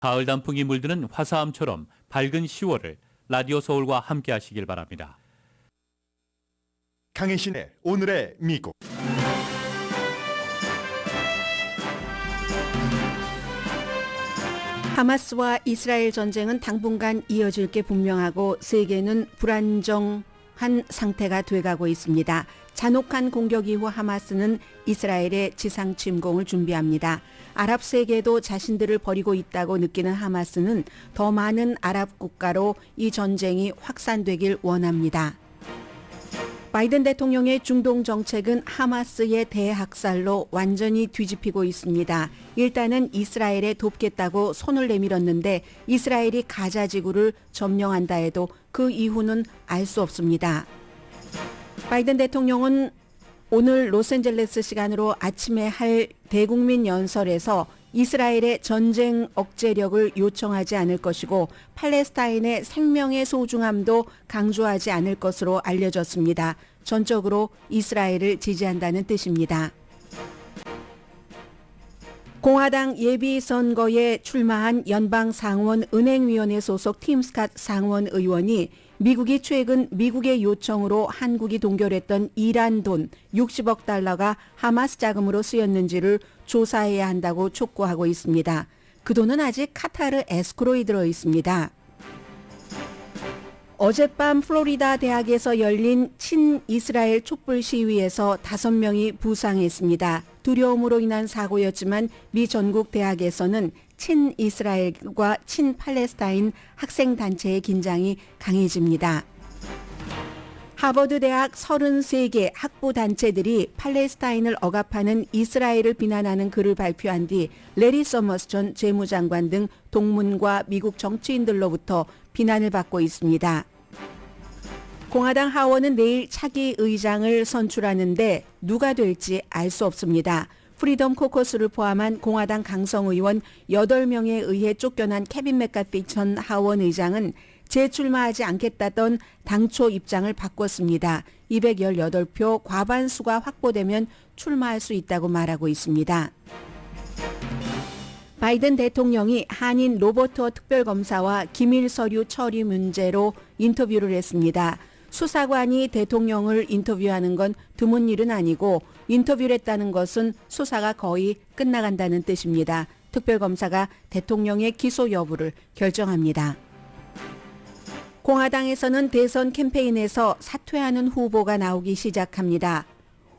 가을 단풍이 물드는 화사함처럼 밝은 10월을 라디오 서울과 함께 하시길 바랍니다. 강혜신의 오늘의 미국. 하마스와 이스라엘 전쟁은 당분간 이어질 게 분명하고 세계는 불안정한 상태가 돼가고 있습니다. 잔혹한 공격 이후 하마스는 이스라엘의 지상 침공을 준비합니다. 아랍 세계도 자신들을 버리고 있다고 느끼는 하마스는 더 많은 아랍 국가로 이 전쟁이 확산되길 원합니다. 바이든 대통령의 중동 정책은 하마스의 대학살로 완전히 뒤집히고 있습니다. 일단은 이스라엘에 돕겠다고 손을 내밀었는데 이스라엘이 가자 지구를 점령한다 해도 그 이후는 알 수 없습니다. 바이든 대통령은 오늘 로스앤젤레스 시간으로 아침에 할 대국민 연설에서 이스라엘의 전쟁 억제력을 요청하지 않을 것이고 팔레스타인의 생명의 소중함도 강조하지 않을 것으로 알려졌습니다. 전적으로 이스라엘을 지지한다는 뜻입니다. 공화당 예비선거에 출마한 연방상원은행위원회 소속 팀 스캇 상원의원이 미국이 최근 미국의 요청으로 한국이 동결했던 이란 돈 60억 달러가 하마스 자금으로 쓰였는지를 조사해야 한다고 촉구하고 있습니다. 그 돈은 아직 카타르 에스크로에 들어 있습니다. 어젯밤 플로리다 대학에서 열린 친이스라엘 촛불 시위에서 5명이 부상했습니다. 두려움으로 인한 사고였지만 미 전국 대학에서는 친이스라엘과 친팔레스타인 학생단체의 긴장이 강해집니다. 하버드 대학 33개 학부 단체들이 팔레스타인을 억압하는 이스라엘을 비난하는 글을 발표한 뒤 레리 서머스 전 재무장관 등 동문과 미국 정치인들로부터 비난을 받고 있습니다. 공화당 하원은 내일 차기 의장을 선출하는데 누가 될지 알 수 없습니다. 프리덤 코커스를 포함한 공화당 강성 의원 8명에 의해 쫓겨난 케빈 맥카티 전 하원 의장은 재출마하지 않겠다던 당초 입장을 바꿨습니다. 218표 과반수가 확보되면 출마할 수 있다고 말하고 있습니다. 바이든 대통령이 한인 로버트 특별검사와 기밀 서류 처리 문제로 인터뷰를 했습니다. 수사관이 대통령을 인터뷰하는 건 드문 일은 아니고 인터뷰를 했다는 것은 수사가 거의 끝나간다는 뜻입니다. 특별검사가 대통령의 기소 여부를 결정합니다. 공화당에서는 대선 캠페인에서 사퇴하는 후보가 나오기 시작합니다.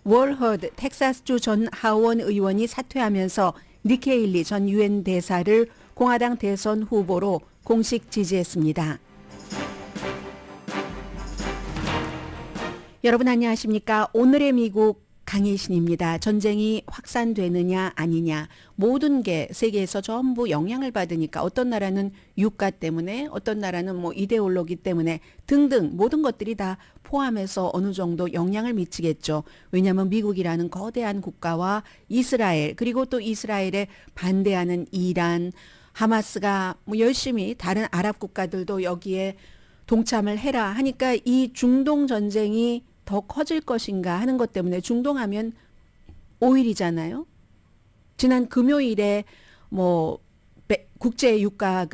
월 허드 텍사스주 전 하원 의원이 사퇴하면서 니키 헤일리 전 유엔 대사를 공화당 대선 후보로 공식 지지했습니다. 여러분 안녕하십니까? 오늘의 미국 강혜신입니다. 전쟁이 확산되느냐 아니냐 모든 게 세계에서 전부 영향을 받으니까 어떤 나라는 유가 때문에 어떤 나라는 이데올로기 때문에 등등 모든 것들이 다 포함해서 어느 정도 영향을 미치겠죠. 왜냐하면 미국이라는 거대한 국가와 이스라엘 그리고 또 이스라엘에 반대하는 이란 하마스가 열심히 다른 아랍 국가들도 여기에 동참을 해라 하니까 이 중동 전쟁이 더 커질 것인가 하는 것 때문에 중동하면 오일이잖아요. 지난 금요일에 국제 유가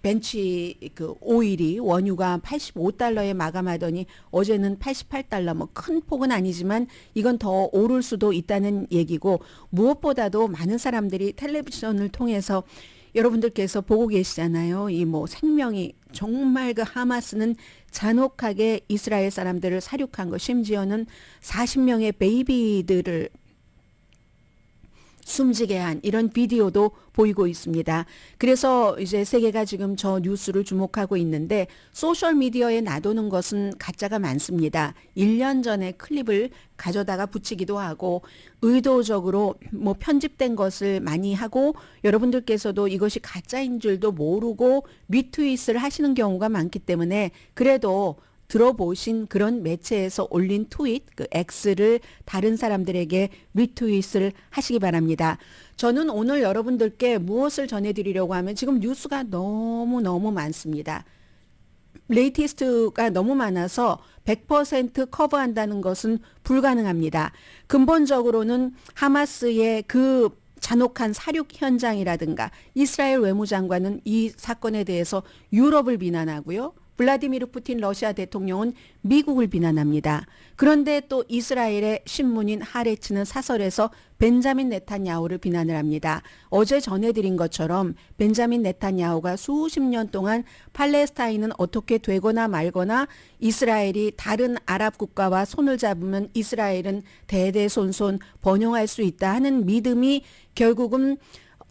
벤치 오일이 원유가 85달러에 마감하더니 어제는 88달러 큰 폭은 아니지만 이건 더 오를 수도 있다는 얘기고 무엇보다도 많은 사람들이 텔레비전을 통해서 여러분들께서 보고 계시잖아요. 이 생명이 정말 하마스는 잔혹하게 이스라엘 사람들을 살육한 것 심지어는 40명의 베이비들을 숨지게 한 이런 비디오도 보이고 있습니다. 그래서 이제 세계가 지금 저 뉴스를 주목하고 있는데 소셜미디어에 놔두는 것은 가짜가 많습니다. 1년 전에 클립을 가져다가 붙이기도 하고 의도적으로 편집된 것을 많이 하고 여러분들께서도 이것이 가짜인 줄도 모르고 리트윗을 하시는 경우가 많기 때문에 그래도 들어보신 그런 매체에서 올린 트윗, X를 다른 사람들에게 리트윗을 하시기 바랍니다. 저는 오늘 여러분들께 무엇을 전해드리려고 하면 지금 뉴스가 너무 많습니다. 레이티스트가 너무 많아서 100% 커버한다는 것은 불가능합니다. 근본적으로는 하마스의 잔혹한 사륙 현장이라든가 이스라엘 외무장관은 이 사건에 대해서 유럽을 비난하고요. 블라디미르 푸틴 러시아 대통령은 미국을 비난합니다. 그런데 또 이스라엘의 신문인 하레츠는 사설에서 벤자민 네탄야후를 비난을 합니다. 어제 전해드린 것처럼 벤자민 네탄야후가 수십 년 동안 팔레스타인은 어떻게 되거나 말거나 이스라엘이 다른 아랍 국가와 손을 잡으면 이스라엘은 대대손손 번영할 수 있다 하는 믿음이 결국은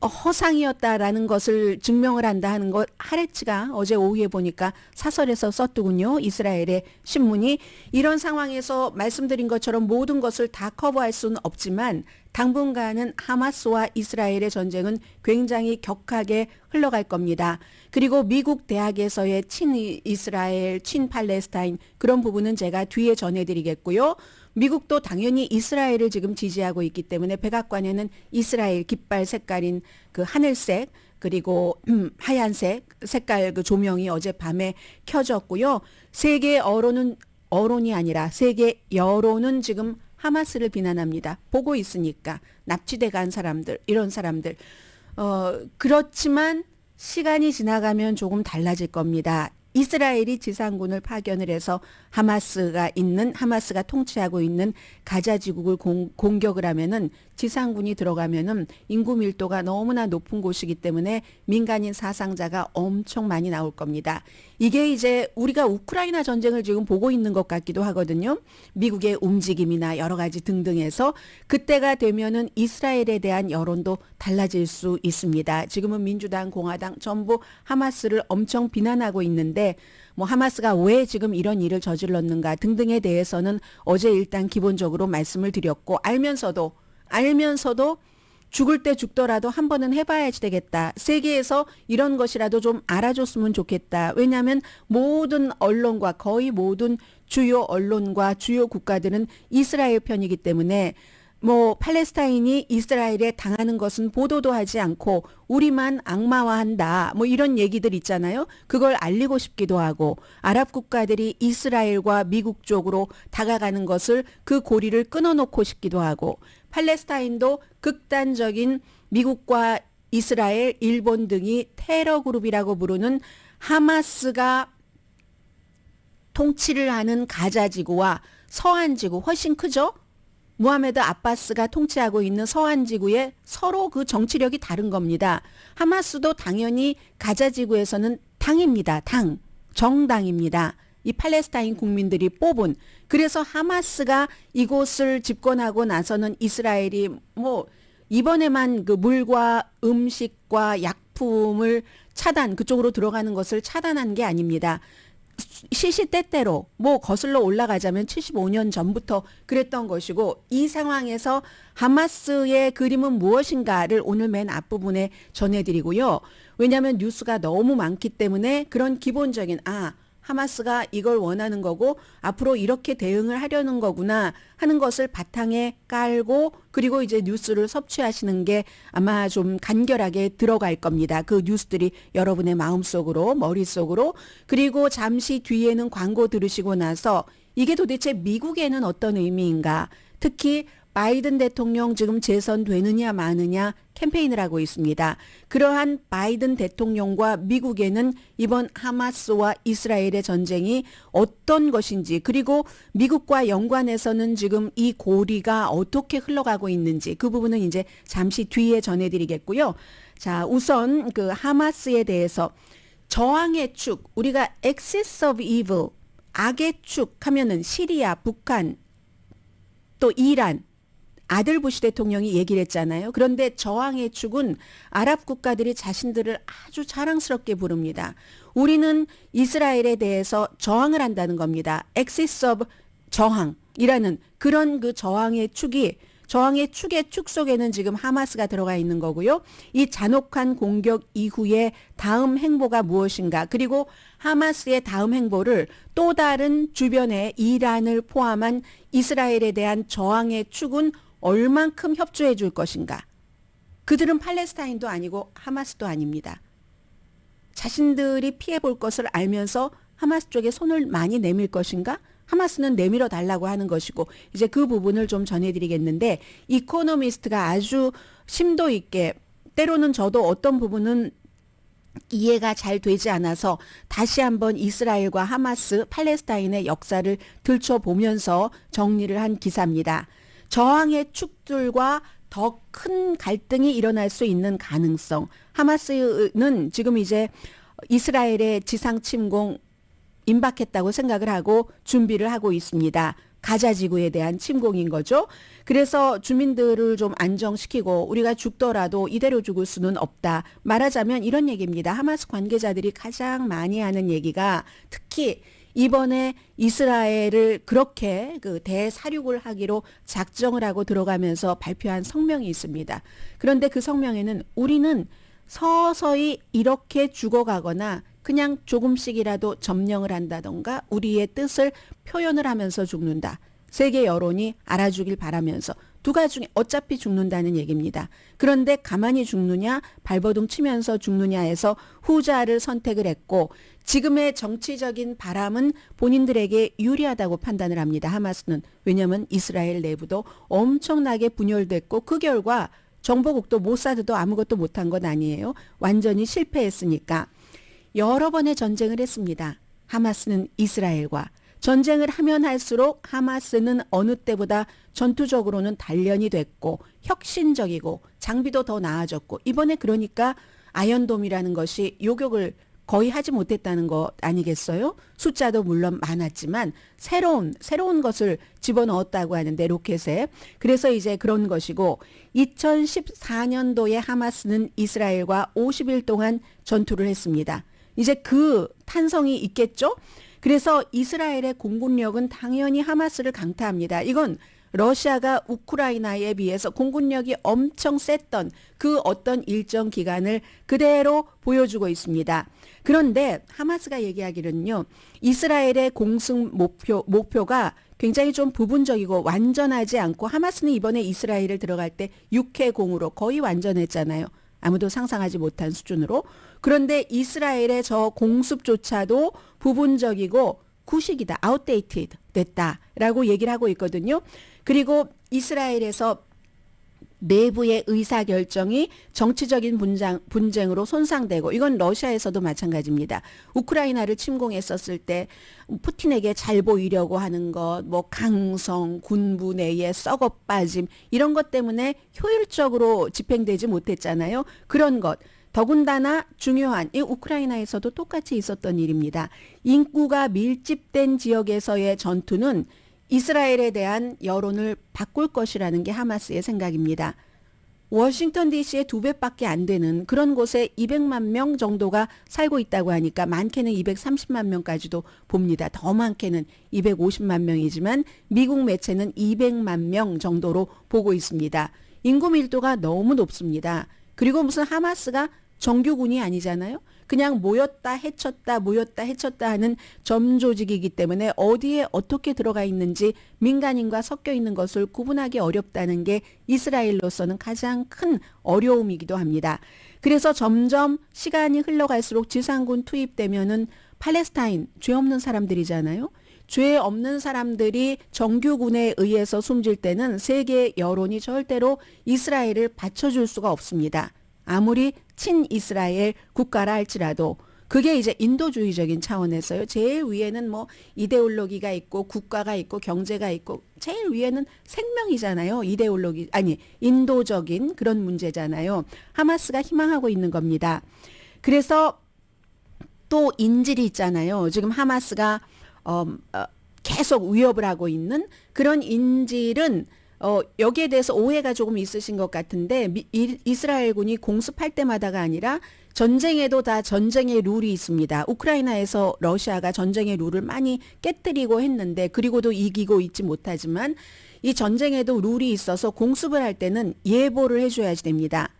허상이었다라는 것을 증명을 한다 하는 것 하레츠가 어제 오후에 보니까 사설에서 썼더군요. 이스라엘의 신문이. 이런 상황에서 말씀드린 것처럼 모든 것을 다 커버할 수는 없지만 당분간은 하마스와 이스라엘의 전쟁은 굉장히 격하게 흘러갈 겁니다. 그리고 미국 대학에서의 친이스라엘, 친팔레스타인 그런 부분은 제가 뒤에 전해드리겠고요. 미국도 당연히 이스라엘을 지금 지지하고 있기 때문에 백악관에는 이스라엘 깃발 색깔인 그 하늘색 그리고 하얀색 색깔 그 조명이 어젯밤에 켜졌고요. 세계 언론이 아니라 세계 여론은 지금 하마스를 비난합니다. 보고 있으니까 납치돼 간 사람들 이런 사람들 그렇지만 시간이 지나가면 조금 달라질 겁니다. 이스라엘이 지상군을 파견을 해서 하마스가 통치하고 있는 가자 지구를 공격을 하면은 지상군이 들어가면은 인구 밀도가 너무나 높은 곳이기 때문에 민간인 사상자가 엄청 많이 나올 겁니다. 이게 이제 우리가 우크라이나 전쟁을 지금 보고 있는 것 같기도 하거든요. 미국의 움직임이나 여러 가지 등등해서 그때가 되면은 이스라엘에 대한 여론도 달라질 수 있습니다. 지금은 민주당, 공화당 전부 하마스를 엄청 비난하고 있는데 뭐 하마스가 왜 지금 이런 일을 저질렀는가 등등에 대해서는 어제 일단 기본적으로 말씀을 드렸고 알면서도 죽을 때 죽더라도 한 번은 해봐야지 되겠다. 세계에서 이런 것이라도 좀 알아줬으면 좋겠다. 왜냐하면 모든 언론과 거의 모든 주요 언론과 주요 국가들은 이스라엘 편이기 때문에 뭐 팔레스타인이 이스라엘에 당하는 것은 보도도 하지 않고 우리만 악마화한다. 뭐 이런 얘기들 있잖아요. 그걸 알리고 싶기도 하고 아랍 국가들이 이스라엘과 미국 쪽으로 다가가는 것을 그 고리를 끊어놓고 싶기도 하고 팔레스타인도 극단적인 미국과 이스라엘, 일본 등이 테러 그룹이라고 부르는 하마스가 통치를 하는 가자지구와 서한지구 훨씬 크죠? 무하메드 아바스가 통치하고 있는 서한지구에 서로 그 정치력이 다른 겁니다. 하마스도 당연히 가자지구에서는 당입니다. 정당입니다. 이 팔레스타인 국민들이 뽑은. 그래서 하마스가 이곳을 집권하고 나서는 이스라엘이 뭐 이번에만 그 물과 음식과 약품을 그쪽으로 들어가는 것을 차단한 게 아닙니다. 시시때때로 뭐 거슬러 올라가자면 75년 전부터 그랬던 것이고 이 상황에서 하마스의 그림은 무엇인가를 오늘 맨 앞부분에 전해드리고요. 왜냐하면 뉴스가 너무 많기 때문에 그런 기본적인 하마스가 이걸 원하는 거고 앞으로 이렇게 대응을 하려는 거구나 하는 것을 바탕에 깔고 그리고 이제 뉴스를 섭취하시는 게 아마 좀 간결하게 들어갈 겁니다. 그 뉴스들이 여러분의 마음속으로 머릿속으로 그리고 잠시 뒤에는 광고 들으시고 나서 이게 도대체 미국에는 어떤 의미인가 특히 바이든 대통령 지금 재선되느냐 마느냐 캠페인을 하고 있습니다. 그러한 바이든 대통령과 미국에는 이번 하마스와 이스라엘의 전쟁이 어떤 것인지 그리고 미국과 연관해서는 지금 이 고리가 어떻게 흘러가고 있는지 그 부분은 이제 잠시 뒤에 전해드리겠고요. 자, 우선 그 하마스에 대해서 저항의 축, 우리가 axis of evil, 악의 축 하면은 시리아, 북한, 또 이란, 아들 부시 대통령이 얘기를 했잖아요. 그런데 저항의 축은 아랍 국가들이 자신들을 아주 자랑스럽게 부릅니다. 우리는 이스라엘에 대해서 저항을 한다는 겁니다. axis of 저항이라는 그런 그 저항의 축의 축 속에는 지금 하마스가 들어가 있는 거고요. 이 잔혹한 공격 이후에 다음 행보가 무엇인가 그리고 하마스의 다음 행보를 또 다른 주변에 이란을 포함한 이스라엘에 대한 저항의 축은 얼만큼 협조해 줄 것인가. 그들은 팔레스타인도 아니고 하마스도 아닙니다. 자신들이 피해 볼 것을 알면서 하마스 쪽에 손을 많이 내밀 것인가? 하마스는 내밀어 달라고 하는 것이고 이제 그 부분을 좀 전해드리겠는데 이코노미스트가 아주 심도 있게 때로는 저도 어떤 부분은 이해가 잘 되지 않아서 다시 한번 이스라엘과 하마스, 팔레스타인의 역사를 들춰보면서 정리를 한 기사입니다. 저항의 축들과 더 큰 갈등이 일어날 수 있는 가능성. 하마스는 지금 이제 이스라엘의 지상 침공 임박했다고 생각을 하고 준비를 하고 있습니다. 가자 지구에 대한 침공인 거죠. 그래서 주민들을 좀 안정시키고 우리가 죽더라도 이대로 죽을 수는 없다. 말하자면 이런 얘기입니다. 하마스 관계자들이 가장 많이 하는 얘기가 특히 이번에 이스라엘을 그렇게 그 대사륙을 하기로 작정을 하고 들어가면서 발표한 성명이 있습니다. 그런데 그 성명에는 우리는 서서히 이렇게 죽어가거나 그냥 조금씩이라도 점령을 한다던가 우리의 뜻을 표현을 하면서 죽는다. 세계 여론이 알아주길 바라면서 두 가지 중에 어차피 죽는다는 얘기입니다. 그런데 가만히 죽느냐 발버둥 치면서 죽느냐에서 후자를 선택을 했고 지금의 정치적인 바람은 본인들에게 유리하다고 판단을 합니다. 하마스는. 왜냐하면 이스라엘 내부도 엄청나게 분열됐고 그 결과 정보국도 모사드도 아무것도 못한 건 아니에요. 완전히 실패했으니까. 여러 번의 전쟁을 했습니다. 하마스는 이스라엘과. 전쟁을 하면 할수록 하마스는 어느 때보다 전투적으로는 단련이 됐고 혁신적이고 장비도 더 나아졌고 이번에 그러니까 아이언돔이라는 것이 요격을 거의 하지 못했다는 것 아니겠어요? 숫자도 물론 많았지만 새로운 것을 집어넣었다고 하는데 로켓에. 그래서 이제 그런 것이고 2014년도에 하마스는 이스라엘과 50일 동안 전투를 했습니다. 이제 그 탄성이 있겠죠? 그래서 이스라엘의 공군력은 당연히 하마스를 강타합니다. 이건 러시아가 우크라이나에 비해서 공군력이 엄청 셌던 그 어떤 일정 기간을 그대로 보여주고 있습니다. 그런데 하마스가 얘기하기로는요. 이스라엘의 공승 목표가 굉장히 좀 부분적이고 완전하지 않고 하마스는 이번에 이스라엘을 들어갈 때 6회공으로 거의 완전했잖아요. 아무도 상상하지 못한 수준으로. 그런데 이스라엘의 저 공습조차도 부분적이고 구식이다. outdated 됐다라고 얘기를 하고 있거든요. 그리고 이스라엘에서 내부의 의사결정이 정치적인 분쟁으로 손상되고 이건 러시아에서도 마찬가지입니다. 우크라이나를 침공했었을 때 푸틴에게 잘 보이려고 하는 것, 뭐 강성, 군부 내의 썩어 빠짐 이런 것 때문에 효율적으로 집행되지 못했잖아요. 그런 것. 더군다나 중요한 이 우크라이나에서도 똑같이 있었던 일입니다. 인구가 밀집된 지역에서의 전투는 이스라엘에 대한 여론을 바꿀 것이라는 게 하마스의 생각입니다. 워싱턴 DC의 2배밖에 안 되는 그런 곳에 200만 명 정도가 살고 있다고 하니까 많게는 230만 명까지도 봅니다. 더 많게는 250만 명이지만 미국 매체는 200만 명 정도로 보고 있습니다. 인구 밀도가 너무 높습니다. 그리고 무슨 하마스가 정규군이 아니잖아요. 그냥 모였다 해쳤다 하는 점조직이기 때문에 어디에 어떻게 들어가 있는지 민간인과 섞여 있는 것을 구분하기 어렵다는 게 이스라엘로서는 가장 큰 어려움이기도 합니다. 그래서 점점 시간이 흘러갈수록 지상군 투입되면은 팔레스타인 죄 없는 사람들이잖아요. 죄 없는 사람들이 정규군에 의해서 숨질 때는 세계 여론이 절대로 이스라엘을 받쳐줄 수가 없습니다. 아무리 친이스라엘 국가라 할지라도 그게 이제 인도주의적인 차원에서요. 제일 위에는 뭐 이데올로기가 있고 국가가 있고 경제가 있고 제일 위에는 생명이잖아요. 인도적인 그런 문제잖아요. 하마스가 희망하고 있는 겁니다. 그래서 또 인질이 있잖아요. 지금 하마스가 계속 위협을 하고 있는 그런 인질은 여기에 대해서 오해가 조금 있으신 것 같은데 이스라엘군이 공습할 때마다가 아니라 전쟁에도 다 전쟁의 룰이 있습니다. 우크라이나에서 러시아가 전쟁의 룰을 많이 깨뜨리고 했는데 그리고도 이기고 있지 못하지만 이 전쟁에도 룰이 있어서 공습을 할 때는 예보를 해줘야지 됩니다.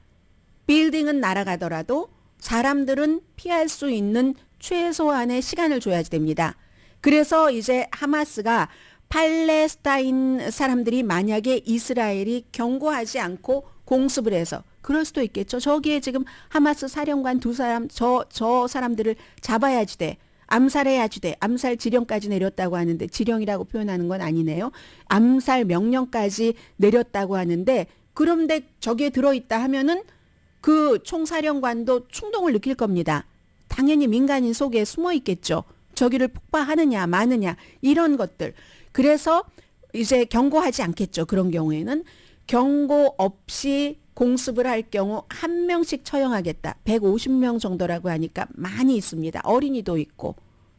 빌딩은 날아가더라도 사람들은 피할 수 있는 최소한의 시간을 줘야지 됩니다. 그래서 이제 하마스가 팔레스타인 사람들이 만약에 이스라엘이 경고하지 않고 공습을 해서 그럴 수도 있겠죠. 저기에 지금 하마스 사령관 두 사람 저 사람들을 잡아야지 돼. 암살해야지 돼. 암살 지령까지 내렸다고 하는데 지령이라고 표현하는 건 아니네요. 암살 명령까지 내렸다고 하는데 그런데 저기에 들어있다 하면은 그 총사령관도 충동을 느낄 겁니다. 당연히 민간인 속에 숨어 있겠죠. 저기를 폭파하느냐 마느냐 이런 것들. 그래서 이제 경고하지 않겠죠. 그런 경우에는 경고 없이 공습을 할 경우 한 명씩 처형하겠다. 150명 정도라고 하니까 많이 있습니다. 어린이도 있고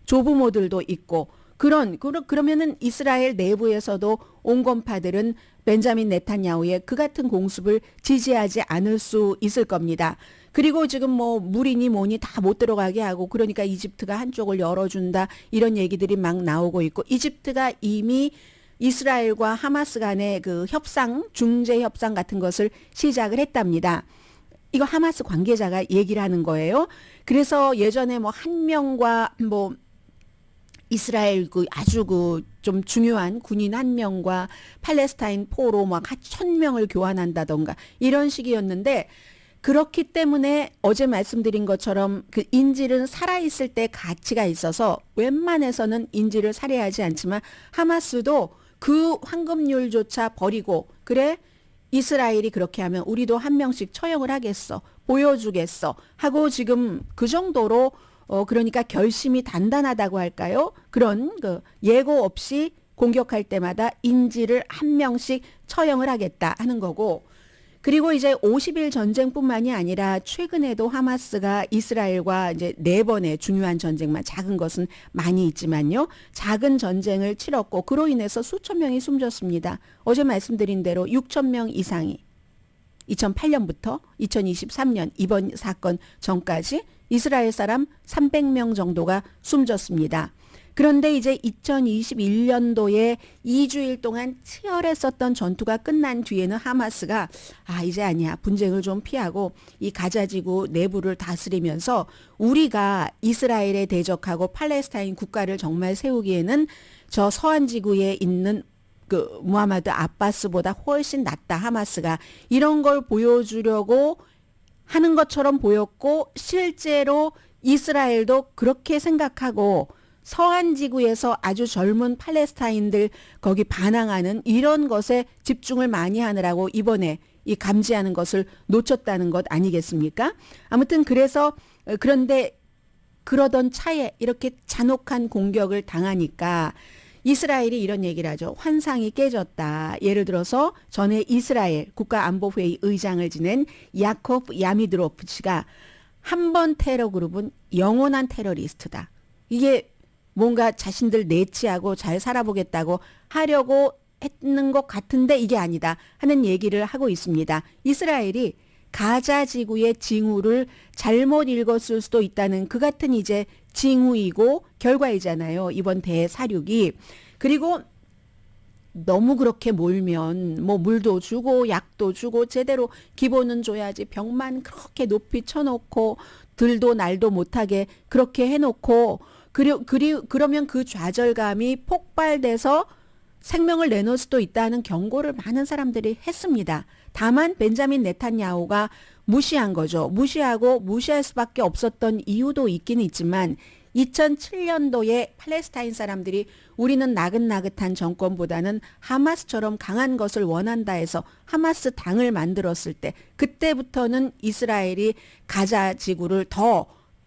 조부모들도 있고 그러면은 이스라엘 내부에서도 온건파들은 벤자민 네탄야후의 그 같은 공습을 지지하지 않을 수 있을 겁니다. 그리고 지금 뭐 물이니 뭐니 다 못 들어가게 하고 그러니까 이집트가 한쪽을 열어준다 이런 얘기들이 막 나오고 있고 이집트가 이미 이스라엘과 하마스 간의 그 협상, 중재 협상 같은 것을 시작을 했답니다. 이거 하마스 관계자가 얘기를 하는 거예요. 그래서 예전에 뭐 한 명과 뭐 이스라엘 그 아주 그 좀 중요한 군인 한 명과 팔레스타인 포로 막 1,000명을 교환한다던가 이런 식이었는데 그렇기 때문에 어제 말씀드린 것처럼 그 인질은 살아있을 때 가치가 있어서 웬만해서는 인질을 살해하지 않지만 하마스도 그 황금률조차 버리고 그래 이스라엘이 그렇게 하면 우리도 한 명씩 처형을 하겠어 보여주겠어 하고 지금 그 정도로 그러니까 결심이 단단하다고 할까요? 그런 그 예고 없이 공격할 때마다 인질을 한 명씩 처형을 하겠다 하는 거고 그리고 이제 50일 전쟁뿐만이 아니라 최근에도 하마스가 이스라엘과 이제 4번의 중요한 전쟁만 작은 것은 많이 있지만요. 작은 전쟁을 치렀고 그로 인해서 수천 명이 숨졌습니다. 어제 말씀드린 대로 6천 명 이상이 2008년부터 2023년 이번 사건 전까지 이스라엘 사람 300명 정도가 숨졌습니다. 그런데 이제 2021년도에 2주일 동안 치열했었던 전투가 끝난 뒤에는 하마스가 이제 아니야. 분쟁을 좀 피하고 이 가자지구 내부를 다스리면서 우리가 이스라엘에 대적하고 팔레스타인 국가를 정말 세우기에는 저 서한지구에 있는 그 무하마드 아바스보다 훨씬 낫다 하마스가 이런 걸 보여주려고 하는 것처럼 보였고 실제로 이스라엘도 그렇게 생각하고 서한지구에서 아주 젊은 팔레스타인들 거기 반항하는 이런 것에 집중을 많이 하느라고 이번에 이 감지하는 것을 놓쳤다는 것 아니겠습니까? 아무튼 그래서 그런데 그러던 차에 이렇게 잔혹한 공격을 당하니까 이스라엘이 이런 얘기를 하죠. 환상이 깨졌다. 예를 들어서 전에 이스라엘 국가안보회의 의장을 지낸 야코브 야미드로프치가 한 번 테러 그룹은 영원한 테러리스트다. 이게 뭔가 자신들 내치하고 잘 살아보겠다고 하려고 했는 것 같은데 이게 아니다 하는 얘기를 하고 있습니다. 이스라엘이 가자 지구의 징후를 잘못 읽었을 수도 있다는 그 같은 이제 징후이고 결과이잖아요. 이번 대사륙이. 그리고 너무 그렇게 몰면 뭐 물도 주고 약도 주고 제대로 기본은 줘야지 병만 그렇게 높이 쳐놓고 들도 날도 못하게 그렇게 해놓고 그러면 그 좌절감이 폭발돼서 생명을 내놓을 수도 있다는 경고를 많은 사람들이 했습니다. 다만 벤자민 네탄야후가 무시한 거죠. 무시할 수밖에 없었던 이유도 있긴 있지만 2007년도에 팔레스타인 사람들이 우리는 나긋나긋한 정권보다는 하마스처럼 강한 것을 원한다 해서 하마스 당을 만들었을 때 그때부터는 이스라엘이 가자 지구를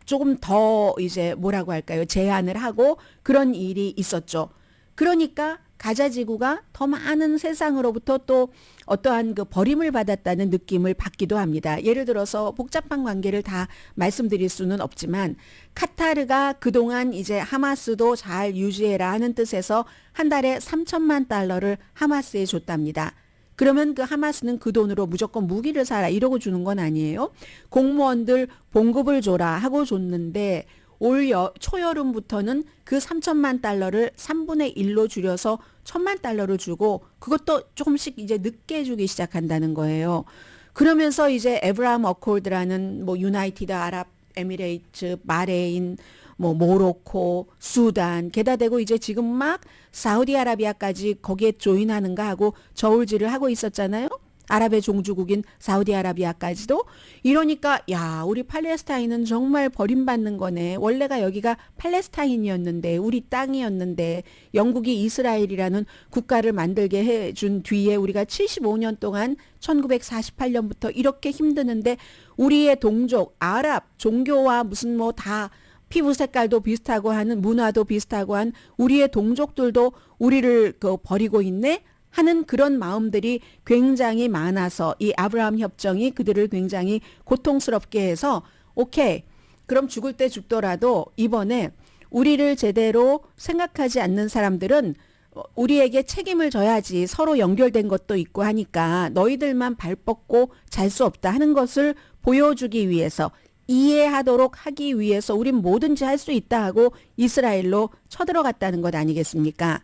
조금 더 이제 뭐라고 할까요? 제한을 하고 그런 일이 있었죠. 그러니까 가자 지구가 더 많은 세상으로부터 또 어떠한 그 버림을 받았다는 느낌을 받기도 합니다. 예를 들어서 복잡한 관계를 다 말씀드릴 수는 없지만 카타르가 그동안 이제 하마스도 잘 유지해라 하는 뜻에서 한 달에 3천만 달러를 하마스에 줬답니다. 그러면 그 하마스는 그 돈으로 무조건 무기를 사라 이러고 주는 건 아니에요. 공무원들 봉급을 줘라 하고 줬는데 올 초여름부터는 그 3천만 달러를 3분의 1로 줄여서 1,000만 달러를 주고 그것도 조금씩 이제 늦게 주기 시작한다는 거예요. 그러면서 이제 에브라함 어콜드라는 뭐 유나이티드 아랍 에미레이트, 바레인, 뭐 모로코, 수단, 게다 대고 이제 지금 막 사우디아라비아까지 거기에 조인하는가 하고 저울질을 하고 있었잖아요. 아랍의 종주국인 사우디아라비아까지도. 이러니까 야, 우리 팔레스타인은 정말 버림받는 거네. 원래가 여기가 팔레스타인이었는데, 우리 땅이었는데, 영국이 이스라엘이라는 국가를 만들게 해준 뒤에 우리가 75년 동안 1948년부터 이렇게 힘드는데 우리의 동족 아랍 종교와 무슨 뭐 다 피부 색깔도 비슷하고 하는, 문화도 비슷하고 한 우리의 동족들도 우리를 버리고 있네 하는 그런 마음들이 굉장히 많아서 이 아브라함 협정이 그들을 굉장히 고통스럽게 해서 오케이, 그럼 죽을 때 죽더라도 이번에 우리를 제대로 생각하지 않는 사람들은 우리에게 책임을 져야지, 서로 연결된 것도 있고 하니까 너희들만 발 뻗고 잘 수 없다 하는 것을 보여주기 위해서, 이해하도록 하기 위해서 우린 뭐든지 할 수 있다 하고 이스라엘로 쳐들어갔다는 것 아니겠습니까?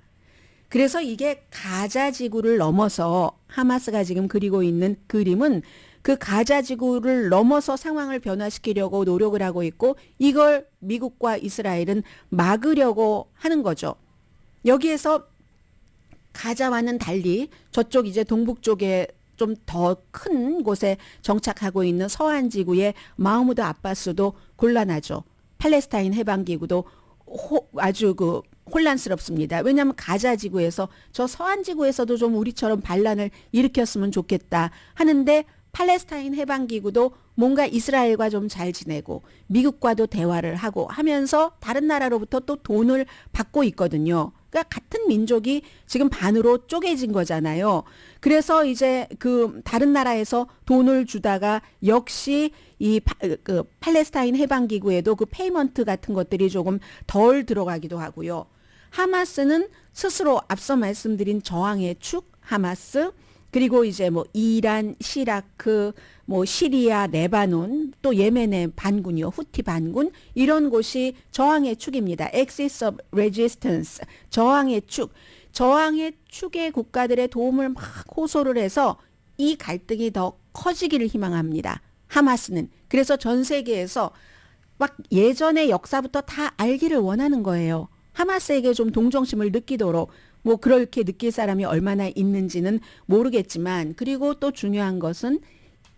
그래서 이게 가자 지구를 넘어서 하마스가 지금 그리고 있는 그림은 그 가자 지구를 넘어서 상황을 변화시키려고 노력을 하고 있고, 이걸 미국과 이스라엘은 막으려고 하는 거죠. 여기에서 가자와는 달리 저쪽 이제 동북 쪽에 좀 더 큰 곳에 정착하고 있는 서한 지구의 마흐무드 아바스도 곤란하죠. 팔레스타인 해방기구도 아주 혼란스럽습니다. 왜냐하면 가자 지구에서 저 서한 지구에서도 좀 우리처럼 반란을 일으켰으면 좋겠다 하는데, 팔레스타인 해방기구도 뭔가 이스라엘과 좀 잘 지내고 미국과도 대화를 하고 하면서 다른 나라로부터 또 돈을 받고 있거든요. 그러니까 같은 민족이 지금 반으로 쪼개진 거잖아요. 그래서 이제 그 다른 나라에서 돈을 주다가 역시 이 팔레스타인 해방기구에도 그 페이먼트 같은 것들이 조금 덜 들어가기도 하고요. 하마스는 스스로 앞서 말씀드린 저항의 축 하마스, 그리고 이제 뭐 이란, 시라크, 뭐 시리아, 레바논, 또 예멘의 반군이요, 후티 반군, 이런 곳이 저항의 축입니다. Axis of Resistance, 저항의 축. 저항의 축의 국가들의 도움을 막 호소를 해서 이 갈등이 더 커지기를 희망합니다. 하마스는. 그래서 전 세계에서 막 예전의 역사부터 다 알기를 원하는 거예요. 하마스에게 좀 동정심을 느끼도록, 뭐 그렇게 느낄 사람이 얼마나 있는지는 모르겠지만, 그리고 또 중요한 것은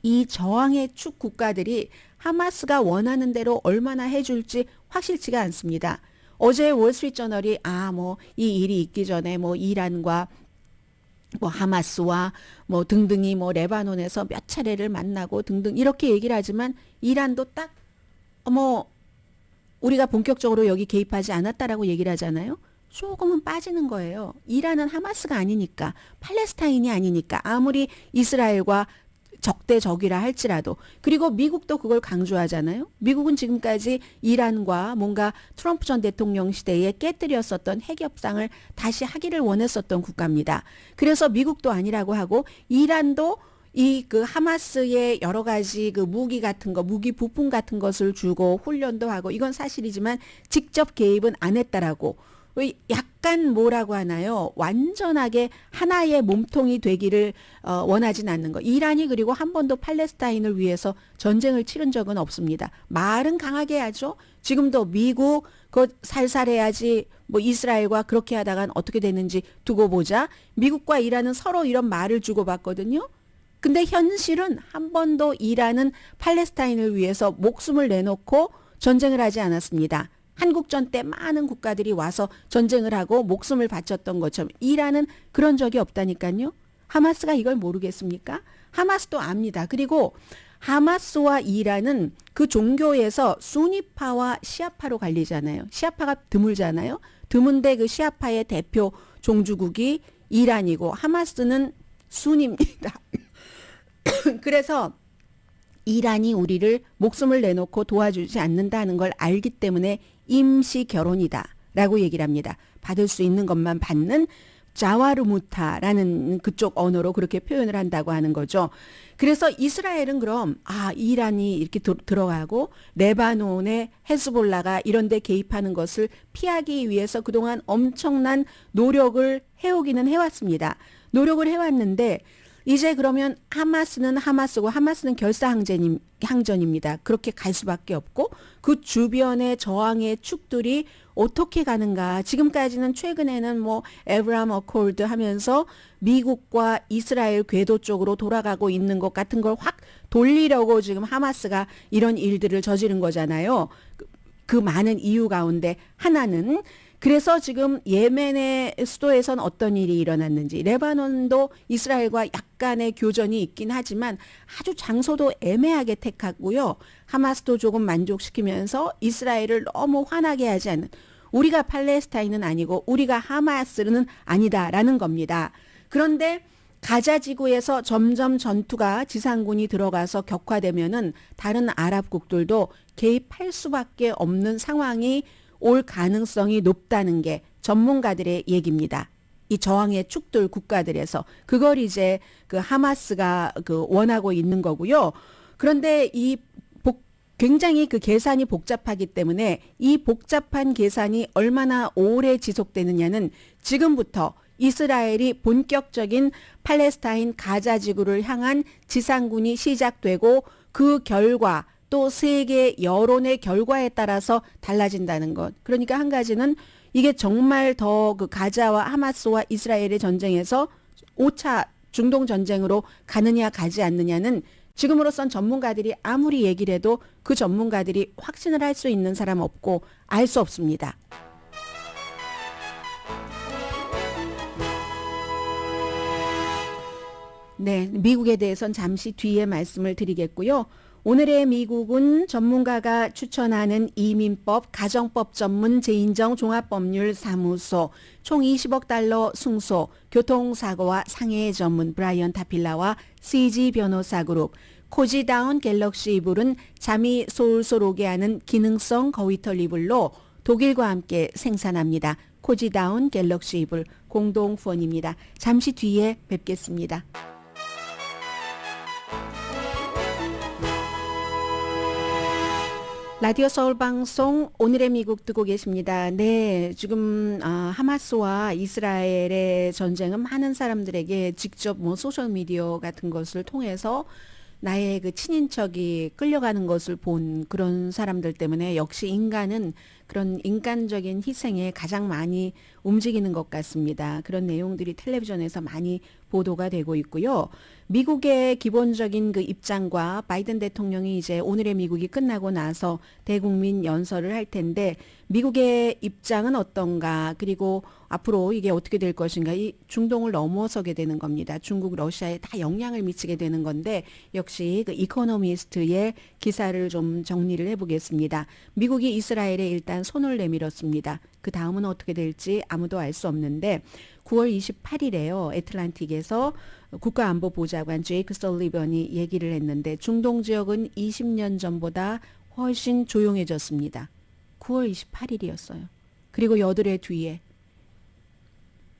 이 저항의 축 국가들이 하마스가 원하는 대로 얼마나 해줄지 확실치가 않습니다. 어제 월스트리트저널이 뭐 이 일이 있기 전에 뭐 이란과 뭐 하마스와 뭐 등등이 뭐 레바논에서 몇 차례를 만나고 등등 이렇게 얘기를 하지만, 이란도 딱 우리가 본격적으로 여기 개입하지 않았다라고 얘기를 하잖아요. 조금은 빠지는 거예요. 이란은 하마스가 아니니까, 팔레스타인이 아니니까, 아무리 이스라엘과 적대적이라 할지라도. 그리고 미국도 그걸 강조하잖아요. 미국은 지금까지 이란과 뭔가 트럼프 전 대통령 시대에 깨뜨렸었던 핵 협상을 다시 하기를 원했었던 국가입니다. 그래서 미국도 아니라고 하고, 이란도 이 하마스의 여러 가지 무기 같은 거, 무기 부품 같은 것을 주고 훈련도 하고, 이건 사실이지만 직접 개입은 안 했다라고. 약간 뭐라고 하나요? 완전하게 하나의 몸통이 되기를 원하진 않는 거. 이란이 그리고 한 번도 팔레스타인을 위해서 전쟁을 치른 적은 없습니다. 말은 강하게 하죠. 지금도 미국 살살해야지, 뭐 이스라엘과 그렇게 하다간 어떻게 되는지 두고 보자. 미국과 이란은 서로 이런 말을 주고받거든요. 근데 현실은 한 번도 이란은 팔레스타인을 위해서 목숨을 내놓고 전쟁을 하지 않았습니다. 한국전 때 많은 국가들이 와서 전쟁을 하고 목숨을 바쳤던 것처럼 이란은 그런 적이 없다니까요. 하마스가 이걸 모르겠습니까? 하마스도 압니다. 그리고 하마스와 이란은 그 종교에서 수니파와 시아파로 갈리잖아요. 시아파가 드물잖아요. 드문데 그 시아파의 대표 종주국이 이란이고 하마스는 순입니다. 그래서 이란이 우리를 목숨을 내놓고 도와주지 않는다는 걸 알기 때문에 임시 결혼이다라고 얘기를 합니다. 받을 수 있는 것만 받는 자와르무타라는 그쪽 언어로 그렇게 표현을 한다고 하는 거죠. 그래서 이스라엘은 그럼 이란이 이렇게 들어가고 레바논의 헤즈볼라가 이런 데 개입하는 것을 피하기 위해서 그동안 엄청난 노력을 해오기는 해왔습니다. 노력을 해왔는데 이제 그러면 하마스는 하마스고 하마스는 결사항전입니다. 그렇게 갈 수밖에 없고 그 주변의 저항의 축들이 어떻게 가는가. 지금까지는 최근에는 뭐 에브라임 어코드 하면서 미국과 이스라엘 궤도 쪽으로 돌아가고 있는 것 같은 걸 확 돌리려고 지금 하마스가 이런 일들을 저지른 거잖아요. 그 많은 이유 가운데 하나는 그래서 지금 예멘의 수도에선 어떤 일이 일어났는지 레바논도 이스라엘과 약간의 교전이 있긴 하지만 아주 장소도 애매하게 택하고요. 하마스도 조금 만족시키면서 이스라엘을 너무 화나게 하지 않는 우리가 팔레스타인은 아니고 우리가 하마스는 아니다라는 겁니다. 그런데 가자 지구에서 점점 전투가 지상군이 들어가서 격화되면은 다른 아랍국들도 개입할 수밖에 없는 상황이 올 가능성이 높다는 게 전문가들의 얘기입니다. 이 저항의 축들 국가들에서 그걸 이제 그 하마스가 그 원하고 있는 거고요. 그런데 굉장히 그 계산이 복잡하기 때문에 이 복잡한 계산이 얼마나 오래 지속되느냐는 지금부터 이스라엘이 본격적인 팔레스타인 가자 지구를 향한 지상군이 시작되고 그 결과 또 세계 여론의 결과에 따라서 달라진다는 것. 그러니까 한 가지는 이게 정말 더 그 가자와 하마스와 이스라엘의 전쟁에서 5차 중동 전쟁으로 가느냐 가지 않느냐는 지금으로선 전문가들이 아무리 얘기를 해도 그 전문가들이 확신을 할 수 있는 사람 없고 알 수 없습니다. 네, 미국에 대해서는 잠시 뒤에 말씀을 드리겠고요. 오늘의 미국은 전문가가 추천하는 이민법, 가정법 전문 재인정 종합법률사무소, 총 20억 달러 승소, 교통사고와 상해 전문 브라이언 타필라와 CG 변호사그룹, 코지다운 갤럭시 이불은 잠이 솔솔 오게 하는 기능성 거위털 이불로 독일과 함께 생산합니다. 코지다운 갤럭시 이불 공동후원입니다. 잠시 뒤에 뵙겠습니다. 라디오 서울 방송 오늘의 미국 듣고 계십니다. 네, 지금 하마스와 이스라엘의 전쟁은 많은 사람들에게 직접 뭐 소셜 미디어 같은 것을 통해서 나의 그 친인척이 끌려가는 것을 본 그런 사람들 때문에 역시 인간은 그런 인간적인 희생에 가장 많이 움직이는 것 같습니다. 그런 내용들이 텔레비전에서 많이 보도가 되고 있고요. 미국의 기본적인 그 입장과 바이든 대통령이 이제 오늘의 미국이 끝나고 나서 대국민 연설을 할 텐데 미국의 입장은 어떤가 그리고 앞으로 이게 어떻게 될 것인가 이 중동을 넘어서게 되는 겁니다. 중국, 러시아에 다 영향을 미치게 되는 건데 역시 그 이코노미스트의 기사를 좀 정리를 해보겠습니다. 미국이 이스라엘에 일단 손을 내밀었습니다. 그 다음은 어떻게 될지 아무도 알 수 없는데 9월 28일에요. 애틀란틱에서 국가안보보좌관 제이크 설리번이 얘기를 했는데 중동 지역은 20년 전보다 훨씬 조용해졌습니다. 9월 28일이었어요. 그리고 여드레 뒤에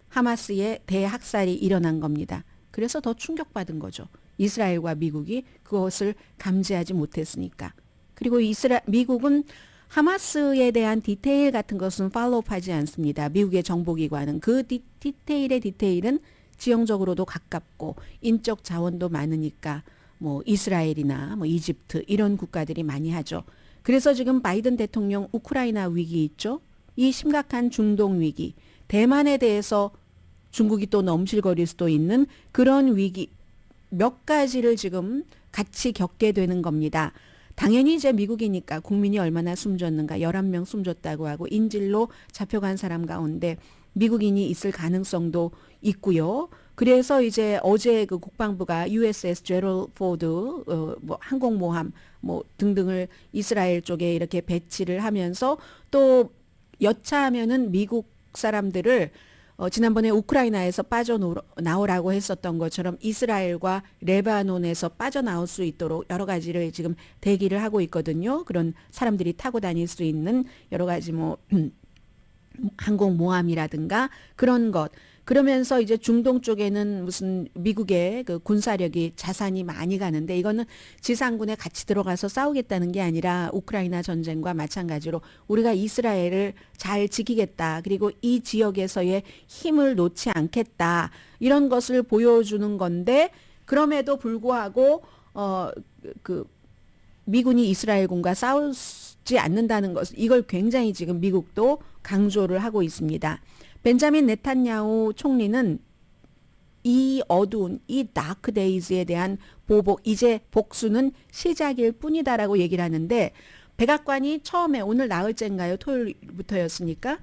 하마스의 대학살이 일어난 겁니다. 그래서 더 충격받은 거죠. 이스라엘과 미국이 그것을 감지하지 못했으니까. 그리고 미국은 하마스에 대한 디테일 같은 것은 팔로우하지 않습니다. 미국의 정보기관은 그 디테일은 지형적으로도 가깝고 인적 자원도 많으니까 뭐 이스라엘이나 뭐 이집트 이런 국가들이 많이 하죠. 그래서 지금 바이든 대통령 우크라이나 위기 있죠. 이 심각한 중동 위기, 대만에 대해서 중국이 또 넘실거릴 수도 있는 그런 위기 몇 가지를 지금 같이 겪게 되는 겁니다. 당연히 이제 미국이니까 국민이 얼마나 숨졌는가 11명 숨졌다고 하고 인질로 잡혀간 사람 가운데 미국인이 있을 가능성도 있고요. 그래서 이제 어제 그 국방부가 USS 제럴드 포드 뭐 항공모함 뭐 등등을 이스라엘 쪽에 이렇게 배치를 하면서 또 여차하면은 미국 사람들을 지난번에 우크라이나에서 빠져나오라고 했었던 것처럼 이스라엘과 레바논에서 빠져나올 수 있도록 여러 가지를 지금 대기를 하고 있거든요. 그런 사람들이 타고 다닐 수 있는 여러 가지 뭐 항공모함이라든가 그런 것. 그러면서 이제 중동 쪽에는 무슨 미국의 그 군사력이 자산이 많이 가는데 이거는 지상군에 같이 들어가서 싸우겠다는 게 아니라 우크라이나 전쟁과 마찬가지로 우리가 이스라엘을 잘 지키겠다. 그리고 이 지역에서의 힘을 놓지 않겠다. 이런 것을 보여주는 건데 그럼에도 불구하고 그 미군이 이스라엘군과 싸우지 않는다는 것, 이걸 굉장히 지금 미국도 강조를 하고 있습니다. 벤자민 네탄야후 총리는 이 어두운 이 다크 데이즈에 대한 보복, 이제 복수는 시작일 뿐이다라고 얘기를 하는데, 백악관이 처음에 오늘 나흘째인가요? 토요일부터였으니까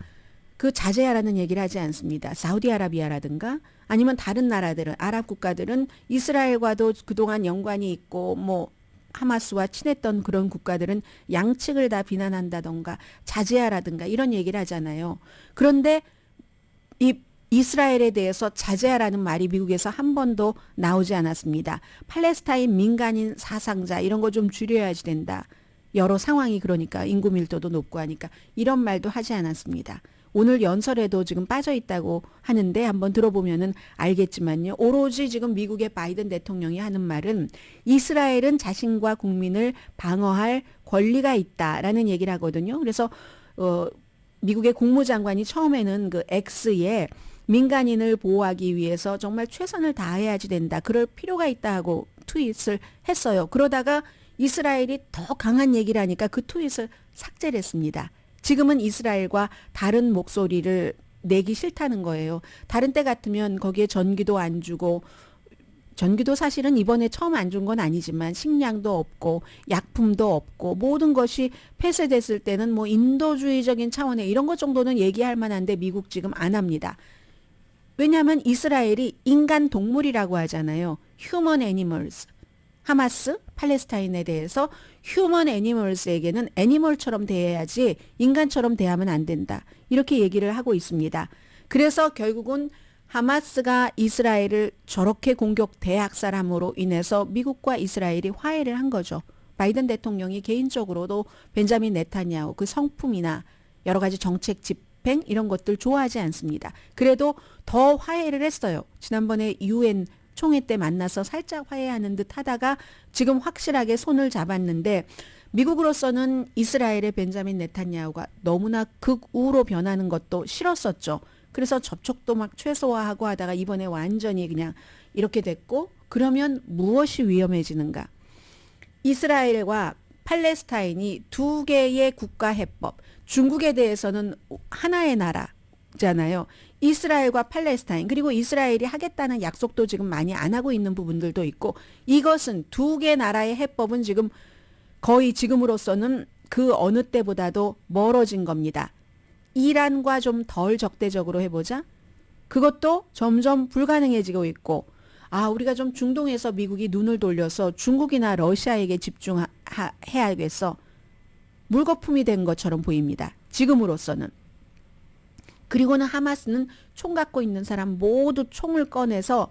그 자제하라는 얘기를 하지 않습니다. 사우디아라비아라든가 아니면 다른 나라들은, 아랍 국가들은 이스라엘과도 그동안 연관이 있고 뭐 하마스와 친했던 그런 국가들은 양측을 다 비난한다던가 자제하라든가 이런 얘기를 하잖아요. 그런데 이 이스라엘에 대해서 자제하라는 말이 미국에서 한 번도 나오지 않았습니다. 팔레스타인 민간인 사상자 이런 거 좀 줄여야지 된다. 여러 상황이 그러니까 인구 밀도도 높고 하니까 이런 말도 하지 않았습니다. 오늘 연설에도 지금 빠져 있다고 하는데 한번 들어보면은 알겠지만요. 오로지 지금 미국의 바이든 대통령이 하는 말은 이스라엘은 자신과 국민을 방어할 권리가 있다라는 얘기를 하거든요. 그래서 미국의 국무장관이 처음에는 그 X에 민간인을 보호하기 위해서 정말 최선을 다해야지 된다. 그럴 필요가 있다 하고 트윗을 했어요. 그러다가 이스라엘이 더 강한 얘기를 하니까 그 트윗을 삭제를 했습니다. 지금은 이스라엘과 다른 목소리를 내기 싫다는 거예요. 다른 때 같으면 거기에 전기도 안 주고, 전기도 사실은 이번에 처음 안 준 건 아니지만 식량도 없고 약품도 없고 모든 것이 폐쇄됐을 때는 뭐 인도주의적인 차원의 이런 것 정도는 얘기할 만한데 미국 지금 안 합니다. 왜냐하면 이스라엘이 인간 동물이라고 하잖아요. Human animals. 하마스, 팔레스타인에 대해서 휴먼 애니멀스에게는 애니멀처럼 대해야지 인간처럼 대하면 안 된다. 이렇게 얘기를 하고 있습니다. 그래서 결국은 하마스가 이스라엘을 저렇게 공격 대학살함으로 인해서 미국과 이스라엘이 화해를 한 거죠. 바이든 대통령이 개인적으로도 벤자민 네탄야후 그 성품이나 여러 가지 정책 집행 이런 것들 좋아하지 않습니다. 그래도 더 화해를 했어요. 지난번에 UN 총회 때 만나서 살짝 화해하는 듯 하다가 지금 확실하게 손을 잡았는데, 미국으로서는 이스라엘의 벤자민 네탄야후가 너무나 극우로 변하는 것도 싫었었죠. 그래서 접촉도 막 최소화하고 하다가 이번에 완전히 그냥 이렇게 됐고, 그러면 무엇이 위험해지는가? 이스라엘과 팔레스타인이 두 개의 국가 해법, 중국에 대해서는 하나의 나라잖아요. 이스라엘과 팔레스타인, 그리고 이스라엘이 하겠다는 약속도 지금 많이 안 하고 있는 부분들도 있고, 이것은 두 개 나라의 해법은 지금 거의 지금으로서는 그 어느 때보다도 멀어진 겁니다. 이란과 좀 덜 적대적으로 해보자. 그것도 점점 불가능해지고 있고, 우리가 좀 중동에서 미국이 눈을 돌려서 중국이나 러시아에게 집중해야겠어. 물거품이 된 것처럼 보입니다. 지금으로서는. 그리고는 하마스는 총 갖고 있는 사람 모두 총을 꺼내서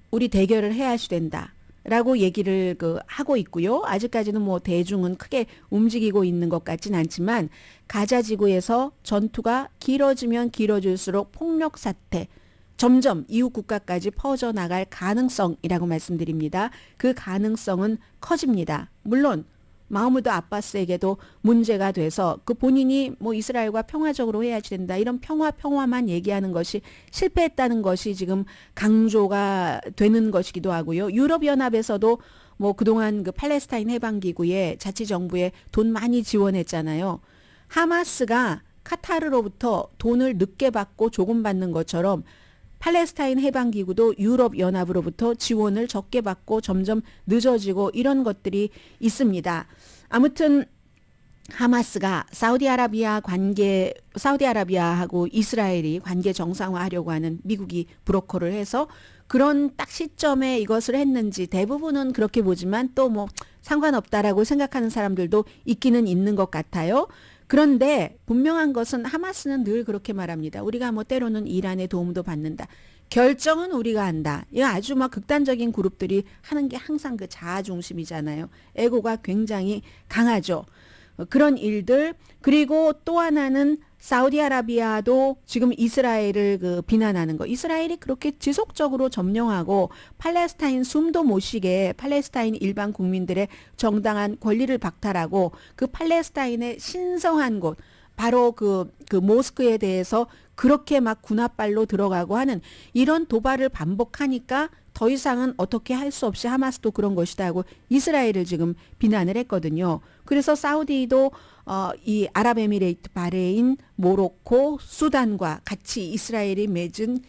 우리 대결을 해야지 된다라고 얘기를 하고 있고요. 아직까지는 뭐 대중은 크게 움직이고 있는 것 같진 않지만, 가자 지구에서 전투가 길어지면 길어질수록 폭력 사태, 점점 이웃 국가까지 퍼져나갈 가능성이라고 말씀드립니다. 그 가능성은 커집니다. 물론 마흐무드 아바스에게도 문제가 돼서 그 본인이 뭐 이스라엘과 평화적으로 해야지 된다, 이런 평화만 얘기하는 것이 실패했다는 것이 지금 강조가 되는 것이기도 하고요. 유럽연합에서도 뭐 그동안 그 팔레스타인 해방기구에 자치정부에 돈 많이 지원했잖아요. 하마스가 카타르로부터 돈을 늦게 받고 조금 받는 것처럼 팔레스타인 해방기구도 유럽연합으로부터 지원을 적게 받고 점점 늦어지고 이런 것들이 있습니다. 아무튼 하마스가 사우디아라비아하고 이스라엘이 관계 정상화하려고 하는 미국이 브로커를 해서 그런 딱 시점에 이것을 했는지, 대부분은 그렇게 보지만 또 뭐 상관없다라고 생각하는 사람들도 있기는 있는 것 같아요. 그런데 분명한 것은 하마스는 늘 그렇게 말합니다. 우리가 뭐 때로는 이란의 도움도 받는다. 결정은 우리가 한다. 이거 아주 막 극단적인 그룹들이 하는 게 항상 그 자아 중심이잖아요. 에고가 굉장히 강하죠. 그런 일들. 그리고 또 하나는 사우디아라비아도 지금 이스라엘을 비난하는 거. 이스라엘이 그렇게 지속적으로 점령하고 팔레스타인 숨도 못 쉬게 팔레스타인 일반 국민들의 정당한 권리를 박탈하고 그 팔레스타인의 신성한 곳, 바로 그 모스크에 대해서 그렇게 막 군합발로 들어가고 하는 이런 도발을 반복하니까 더 이상은 어떻게 할 수 없이 하마스도 그런 것이다 하고 이스라엘을 지금 비난을 했거든요. 그래서 사우디도 이 아랍에미레이트, 바레인, 모로코, 수단과 같이 이스라엘이 맺은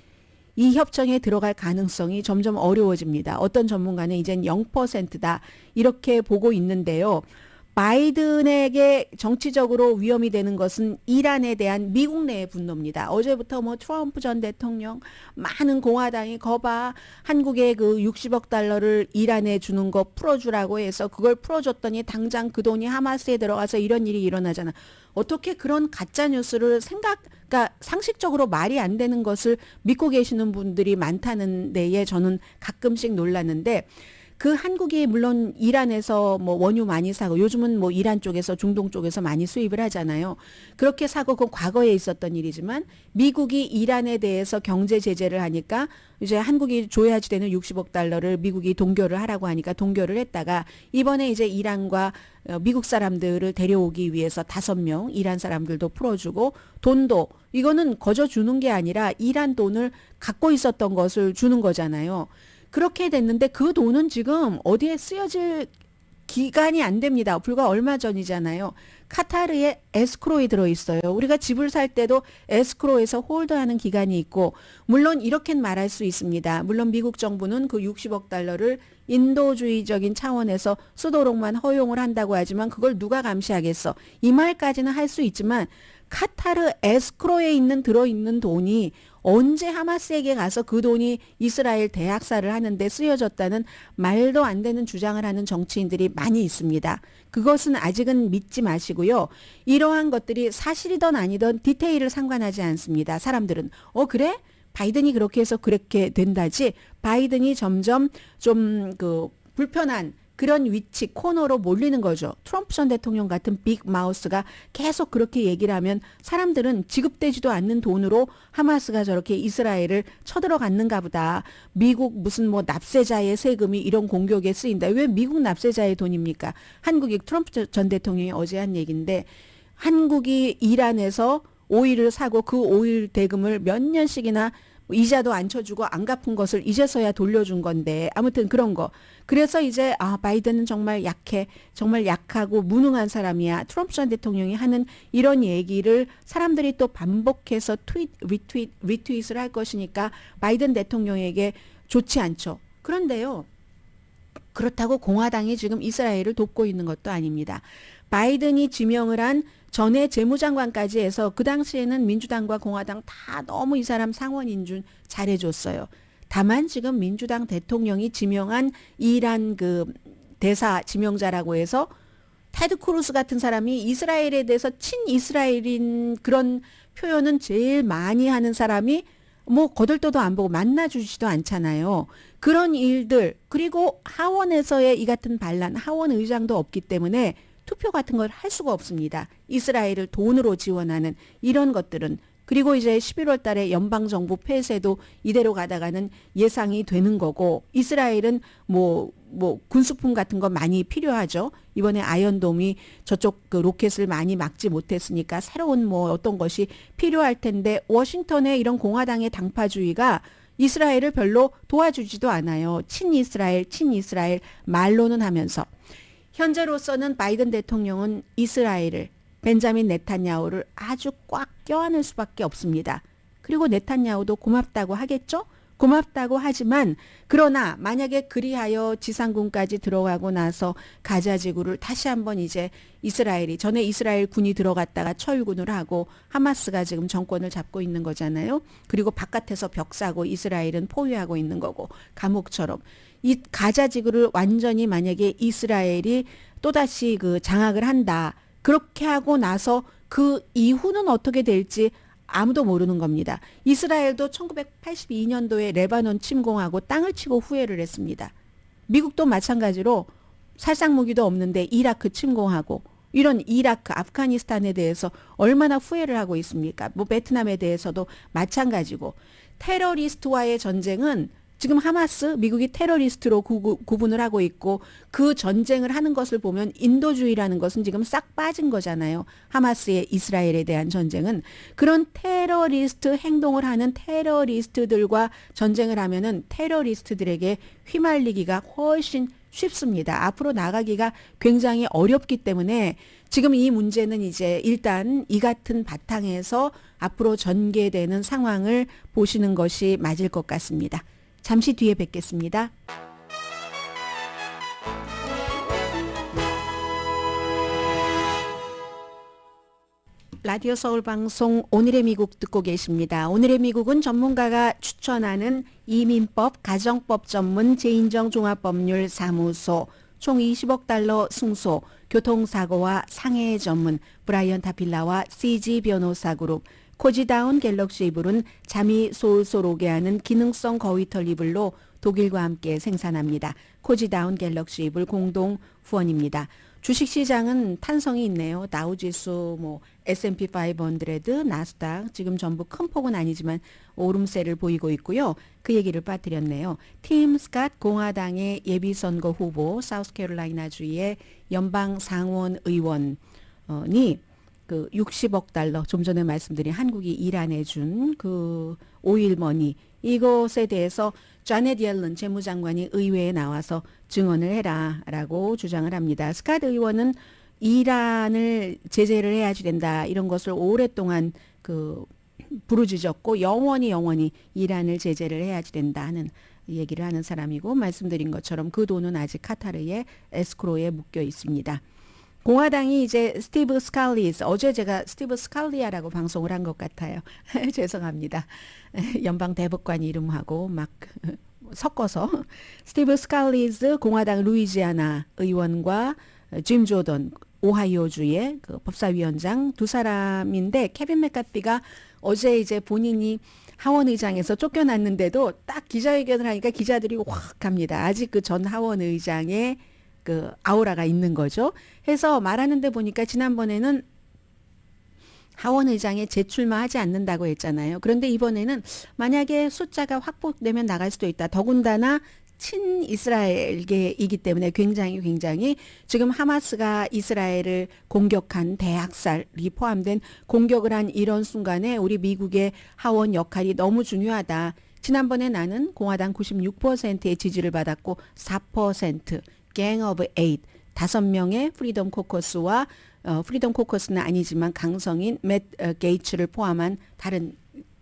이 협정에 들어갈 가능성이 점점 어려워집니다. 어떤 전문가는 이젠 0%다 이렇게 보고 있는데요. 바이든에게 정치적으로 위험이 되는 것은 이란에 대한 미국 내의 분노입니다. 어제부터 뭐 트럼프 전 대통령, 많은 공화당이 거봐 한국에 그 60억 달러를 이란에 주는 거 풀어주라고 해서 그걸 풀어줬더니 당장 그 돈이 하마스에 들어가서 이런 일이 일어나잖아. 어떻게 그런 가짜 뉴스를 그러니까 상식적으로 말이 안 되는 것을 믿고 계시는 분들이 많다는 데에 저는 가끔씩 놀랐는데, 그 한국이 물론 이란에서 뭐 원유 많이 사고 요즘은 뭐 이란 쪽에서 중동 쪽에서 많이 수입을 하잖아요. 그렇게 사고 그건 과거에 있었던 일이지만 미국이 이란에 대해서 경제 제재를 하니까 이제 한국이 줘야지 되는 60억 달러를 미국이 동결을 하라고 하니까 동결을 했다가 이번에 이제 이란과 미국 사람들을 데려오기 위해서 5명 이란 사람들도 풀어주고 돈도 이거는 거저 주는 게 아니라 이란 돈을 갖고 있었던 것을 주는 거잖아요. 그렇게 됐는데 그 돈은 지금 어디에 쓰여질 기간이 안 됩니다. 불과 얼마 전이잖아요. 카타르의 에스크로에 들어있어요. 우리가 집을 살 때도 에스크로에서 홀드하는 기간이 있고, 물론 이렇게 말할 수 있습니다. 물론 미국 정부는 그 60억 달러를 인도주의적인 차원에서 쓰도록만 허용을 한다고 하지만 그걸 누가 감시하겠어. 이 말까지는 할 수 있지만 카타르 에스크로에 들어있는 돈이 언제 하마스에게 가서 그 돈이 이스라엘 대학살을 하는데 쓰여졌다는 말도 안 되는 주장을 하는 정치인들이 많이 있습니다. 그것은 아직은 믿지 마시고요. 이러한 것들이 사실이든 아니든 디테일을 상관하지 않습니다. 사람들은 그래? 바이든이 그렇게 해서 그렇게 된다지. 바이든이 점점 좀 그 불편한 그런 위치 코너로 몰리는 거죠. 트럼프 전 대통령 같은 빅 마우스가 계속 그렇게 얘기를 하면 사람들은 지급되지도 않는 돈으로 하마스가 저렇게 이스라엘을 쳐들어갔는가 보다. 미국 무슨 뭐 납세자의 세금이 이런 공격에 쓰인다. 왜 미국 납세자의 돈입니까? 한국이 트럼프 전 대통령이 어제 한 얘기인데, 한국이 이란에서 오일을 사고 그 오일 대금을 몇 년씩이나 이자도 안 쳐주고 안 갚은 것을 이제서야 돌려준 건데, 아무튼 그런 거. 그래서 이제 바이든은 정말 약해, 정말 약하고 무능한 사람이야. 트럼프 전 대통령이 하는 이런 얘기를 사람들이 또 반복해서 리트윗을 할 것이니까 바이든 대통령에게 좋지 않죠. 그런데요, 그렇다고 공화당이 지금 이스라엘을 돕고 있는 것도 아닙니다. 바이든이 지명을 한 전에 재무장관까지 해서 그 당시에는 민주당과 공화당 다 너무 이 사람 상원인 줄 잘해줬어요. 다만 지금 민주당 대통령이 지명한 이란 그 대사 지명자라고 해서 테드 크루스 같은 사람이 이스라엘에 대해서 친이스라엘인 그런 표현은 제일 많이 하는 사람이 뭐 거들떠도 안 보고 만나주지도 않잖아요. 그런 일들, 그리고 하원에서의 이 같은 반란, 하원 의장도 없기 때문에 투표 같은 걸 할 수가 없습니다. 이스라엘을 돈으로 지원하는 이런 것들은. 그리고 이제 11월 달에 연방정부 폐쇄도 이대로 가다가는 예상이 되는 거고, 이스라엘은 뭐 군수품 같은 거 많이 필요하죠. 이번에 아이언돔이 저쪽 그 로켓을 많이 막지 못했으니까 새로운 뭐 어떤 것이 필요할 텐데, 워싱턴의 이런 공화당의 당파주의가 이스라엘을 별로 도와주지도 않아요. 친이스라엘 말로는 하면서. 현재로서는 바이든 대통령은 이스라엘을, 벤자민 네탄야후를 아주 꽉 껴안을 수밖에 없습니다. 그리고 네탄야후도 고맙다고 하겠죠? 고맙다고 하지만, 그러나 만약에 그리하여 지상군까지 들어가고 나서 가자 지구를 다시 한번 이제 이스라엘이, 전에 이스라엘 군이 들어갔다가 철군을 하고 하마스가 지금 정권을 잡고 있는 거잖아요. 그리고 바깥에서 벽 사고 이스라엘은 포위하고 있는 거고, 감옥처럼. 이 가자 지구를 완전히 만약에 이스라엘이 또다시 그 장악을 한다. 그렇게 하고 나서 그 이후는 어떻게 될지 아무도 모르는 겁니다. 이스라엘도 1982년도에 레바논 침공하고 땅을 치고 후회를 했습니다. 미국도 마찬가지로 살상무기도 없는데 이라크 침공하고, 이런 이라크, 아프가니스탄에 대해서 얼마나 후회를 하고 있습니까? 뭐 베트남에 대해서도 마찬가지고. 테러리스트와의 전쟁은 지금 하마스 미국이 테러리스트로 구분을 하고 있고 그 전쟁을 하는 것을 보면 인도주의라는 것은 지금 싹 빠진 거잖아요. 하마스의 이스라엘에 대한 전쟁은 그런 테러리스트 행동을 하는 테러리스트들과 전쟁을 하면은 테러리스트들에게 휘말리기가 훨씬 쉽습니다. 앞으로 나가기가 굉장히 어렵기 때문에 지금 이 문제는 이제 일단 이 같은 바탕에서 앞으로 전개되는 상황을 보시는 것이 맞을 것 같습니다. 잠시 뒤에 뵙겠습니다. 라디오 서울 방송 오늘의 미국 듣고 계십니다. 오늘의 미국은 전문가가 추천하는 이민법, 가정법 전문 재인정 종합법률 사무소, 총 20억 달러 승소, 교통사고와 상해 전문 브라이언 타필라와 CG 변호사 그룹, 코지다운 갤럭시 이불은 잠이 솔솔 오게 하는 기능성 거위털 이불로 독일과 함께 생산합니다. 코지다운 갤럭시 이불 공동 후원입니다. 주식시장은 탄성이 있네요. 다우지수, S&P 500, 나스닥 지금 전부 큰 폭은 아니지만 오름세를 보이고 있고요. 그 얘기를 빠뜨렸네요. 팀 스캇 공화당의 예비선거 후보 사우스캐롤라이나주의 연방 상원 의원이 그 60억 달러 좀 전에 말씀드린 한국이 이란에 준 그 오일머니 이것에 대해서 자넷 옐런 재무장관이 의회에 나와서 증언을 해라라고 주장을 합니다. 스캇 의원은 이란을 제재를 해야지 된다 이런 것을 오랫동안 그 부르짖었고 영원히 이란을 제재를 해야지 된다 하는 얘기를 하는 사람이고 말씀드린 것처럼 그 돈은 아직 카타르의 에스크로에 묶여 있습니다. 공화당이 이제 스티브 스칼리스, 어제 제가 스티브 스칼리아라고 방송을 한 것 같아요. 죄송합니다. 연방 대법관 이름하고 막 섞어서 스티브 스칼리스 공화당 루이지아나 의원과 짐 조던 오하이오주의 그 법사위원장 두 사람인데 케빈 맥카티가 어제 이제 본인이 하원의장에서 쫓겨났는데도 딱 기자회견을 하니까 기자들이 확 갑니다. 아직 그 전 하원의장의 그 아우라가 있는 거죠. 해서 말하는데 보니까 지난번에는 하원의장에 재출마하지 않는다고 했잖아요. 그런데 이번에는 만약에 숫자가 확보되면 나갈 수도 있다. 더군다나 친이스라엘계이기 때문에 굉장히 지금 하마스가 이스라엘을 공격한 대학살이 포함된 공격을 한 이런 순간에 우리 미국의 하원 역할이 너무 중요하다. 지난번에 나는 공화당 96%의 지지를 받았고 4% 갱 오브 8 5명의 프리덤 코커스와 프리덤 코커스는 아니지만 강성인 맷 게이츠를 포함한 다른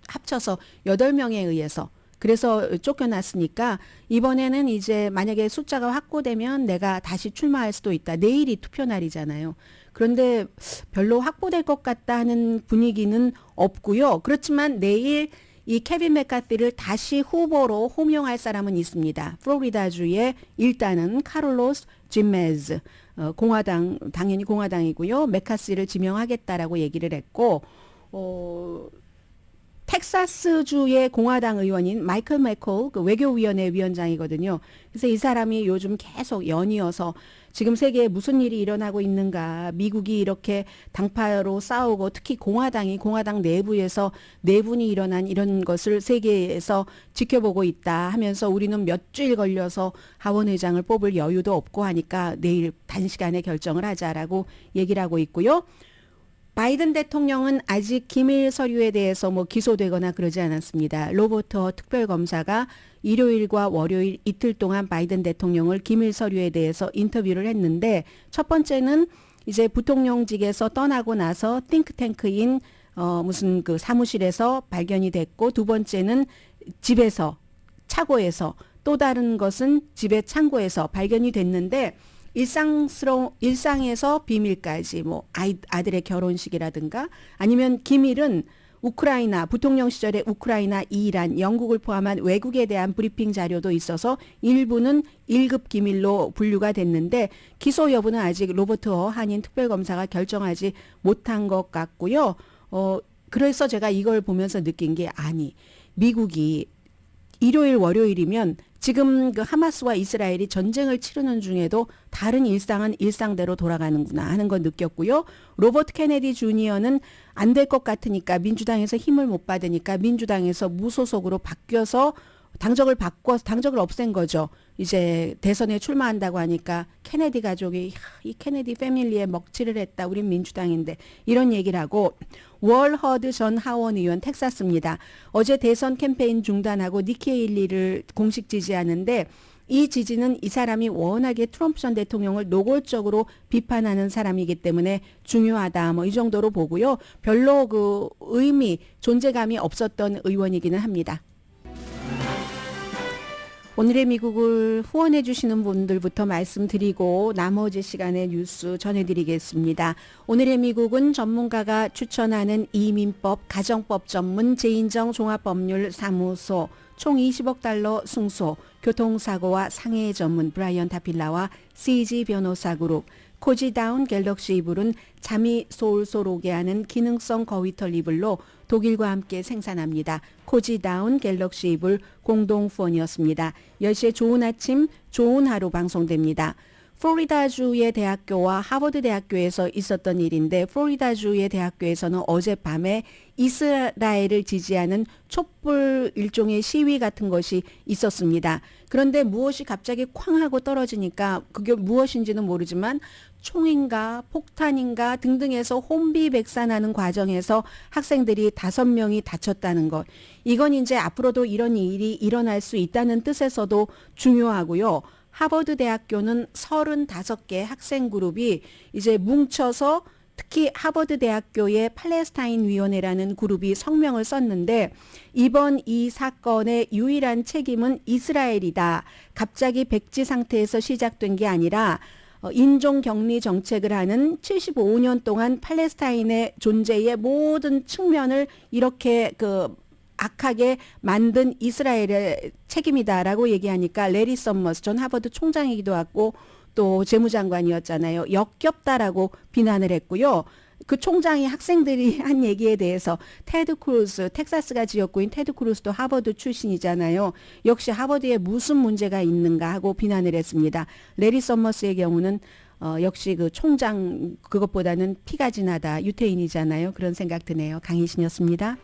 합쳐서 8명에 의해서 그래서 쫓겨났으니까 이번에는 이제 만약에 숫자가 확보되면 내가 다시 출마할 수도 있다. 내일이 투표 날이잖아요. 그런데 별로 확보될 것 같다 하는 분위기는 없고요. 그렇지만 내일 이 케빈 맥카티를 다시 후보로 호명할 사람은 있습니다. 플로리다주의 일단은 카를로스 짐메즈 공화당 당연히 공화당이고요. 맥카시를 지명하겠다라고 얘기를 했고 텍사스주의 공화당 의원인 마이클 맥콜 그 외교위원회 위원장이거든요. 그래서 이 사람이 요즘 계속 연이어서 지금 세계에 무슨 일이 일어나고 있는가, 미국이 이렇게 당파로 싸우고 특히 공화당 내부에서 내분이 일어난 이런 것을 세계에서 지켜보고 있다 하면서 우리는 몇 주일 걸려서 하원의장을 뽑을 여유도 없고 하니까 내일 단시간에 결정을 하자라고 얘기를 하고 있고요. 바이든 대통령은 아직 기밀 서류에 대해서 기소되거나 그러지 않았습니다. 로버트 특별검사가 일요일과 월요일 이틀 동안 바이든 대통령을 기밀 서류에 대해서 인터뷰를 했는데 첫 번째는 이제 부통령직에서 떠나고 나서 띵크탱크인 무슨 그 사무실에서 발견이 됐고 두 번째는 집에서 차고에서 또 다른 것은 집의 창고에서 발견이 됐는데 일상에서 비밀까지 아들의 결혼식이라든가 아니면 기밀은 우크라이나 부통령 시절에 우크라이나, 이란, 영국을 포함한 외국에 대한 브리핑 자료도 있어서 일부는 1급 기밀로 분류가 됐는데 기소 여부는 아직 로버트 한인 특별검사가 결정하지 못한 것 같고요. 그래서 제가 이걸 보면서 느낀 게 미국이 일요일 월요일이면 지금 그 하마스와 이스라엘이 전쟁을 치르는 중에도 다른 일상은 일상대로 돌아가는구나 하는 걸 느꼈고요. 로버트 케네디 주니어는 안 될 것 같으니까 민주당에서 힘을 못 받으니까 민주당에서 무소속으로 바뀌어서 당적을 바꿔서 당적을 없앤 거죠. 이제 대선에 출마한다고 하니까 케네디 가족이 이 케네디 패밀리에 먹칠을 했다. 우린 민주당인데 이런 얘기를 하고 월 허드 전 하원 의원 텍사스입니다. 어제 대선 캠페인 중단하고 니키 헤일리를 공식 지지하는데 이 지지는 이 사람이 워낙에 트럼프 전 대통령을 노골적으로 비판하는 사람이기 때문에 중요하다. 뭐 이 정도로 보고요. 별로 그 의미, 존재감이 없었던 의원이기는 합니다. 오늘의 미국을 후원해 주시는 분들부터 말씀드리고 나머지 시간에 뉴스 전해드리겠습니다. 오늘의 미국은 전문가가 추천하는 이민법, 가정법 전문 제인정 종합법률사무소 총 20억 달러 승소, 교통사고와 상해 전문 브라이언 타필라와 CG 변호사 그룹, 코지다운 갤럭시 이불은 잠이 솔솔 오게 하는 기능성 거위털 이불로 독일과 함께 생산합니다. 코지다운 갤럭시 이불 공동 후원이었습니다. 10시에 좋은 아침, 좋은 하루 방송됩니다. 플로리다주의 대학교와 하버드 대학교에서 있었던 일인데 플로리다주의 대학교에서는 어젯밤에 이스라엘을 지지하는 촛불 일종의 시위 같은 것이 있었습니다. 그런데 무엇이 갑자기 쾅 하고 떨어지니까 그게 무엇인지는 모르지만 총인가 폭탄인가 등등해서 혼비백산하는 과정에서 학생들이 5명이 다쳤다는 것. 이건 이제 앞으로도 이런 일이 일어날 수 있다는 뜻에서도 중요하고요. 하버드 대학교는 35개 학생 그룹이 이제 뭉쳐서 특히 하버드 대학교의 팔레스타인 위원회라는 그룹이 성명을 썼는데 이번 이 사건의 유일한 책임은 이스라엘이다. 갑자기 백지 상태에서 시작된 게 아니라 인종 격리 정책을 하는 75년 동안 팔레스타인의 존재의 모든 측면을 이렇게 악하게 만든 이스라엘의 책임이다라고 얘기하니까 레리 서머스 전 하버드 총장이기도 하고 또 재무장관이었잖아요. 역겹다라고 비난을 했고요. 그 총장이 학생들이 한 얘기에 대해서 테드 크루스, 텍사스가 지역구인 테드 크루스도 하버드 출신이잖아요. 역시 하버드에 무슨 문제가 있는가 하고 비난을 했습니다. 레리 서머스의 경우는 역시 그 총장 그것보다는 피가 진하다. 유태인이잖아요. 그런 생각 드네요. 강희신이었습니다.